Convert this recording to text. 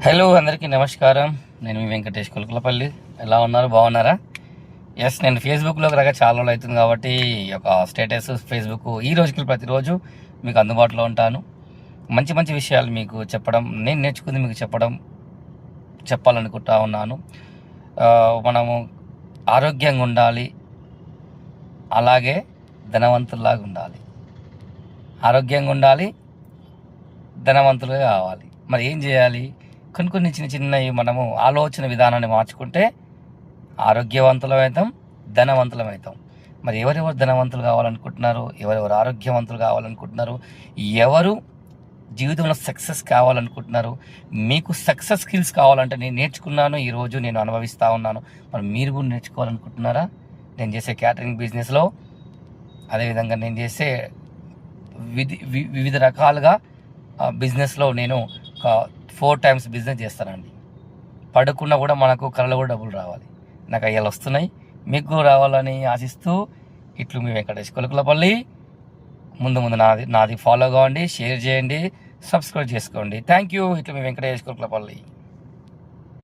Hello అందరికీ నమస్కారం. నేను మీ వెంకటేష్ కులకలపల్లి. ఎలా ఉన్నారు? బాగున్నారా? ఎస్, నేను ఫేస్బుక్లోకి రాక చాలా రోజులు అవుతుంది కాబట్టి ఒక స్టేటస్ ఫేస్బుక్ ఈ రోజుకి ప్రతిరోజు మీకు అందుబాటులో ఉంటాను. మంచి మంచి విషయాలు మీకు చెప్పడం, నేను నేర్చుకుంది మీకు చెప్పాలనుకుంటా ఉన్నాను. మనము ఆరోగ్యంగా ఉండాలి, అలాగే ధనవంతుల్లాగా ఉండాలి. ఆరోగ్యంగా ఉండాలి, ధనవంతులుగా కావాలి. మరి ఏం చేయాలి? కొన్ని చిన్నవి మనము ఆలోచన విధానాన్ని మార్చుకుంటే ఆరోగ్యవంతులమవుతాం, ధనవంతులమవుతాం. మరి ఎవరెవరు ధనవంతులు కావాలనుకుంటున్నారు? ఎవరెవరు ఆరోగ్యవంతులు కావాలనుకుంటున్నారు? ఎవరు జీవితంలో సక్సెస్ కావాలనుకుంటున్నారు? మీకు సక్సెస్ స్కిల్స్ కావాలంటే నేను నేర్చుకున్నాను, ఈరోజు నేను అనుభవిస్తూ ఉన్నాను. మరి మీరు కూడా నేర్చుకోవాలనుకుంటున్నారా? నేను చేసే క్యాటరింగ్ బిజినెస్లో, అదేవిధంగా నేను చేసే వివిధ రకాలుగా బిజినెస్లో నేను ఒక 4 times బిజినెస్ చేస్తానండి. పడుకున్నా కూడా మనకు కళలో కూడా డబ్బులు రావాలి. నాకు అయ్యాలు వస్తున్నాయి, మీకు రావాలని ఆశిస్తూ ఇట్లు మీ వెంకటేష్ కులకలపల్లి. ముందు నాది ఫాలో కావండి, షేర్ చేయండి, సబ్స్క్రైబ్ చేసుకోండి. Thank you. ఇట్లు మీ వెంకటేష్ కులకలపల్లి.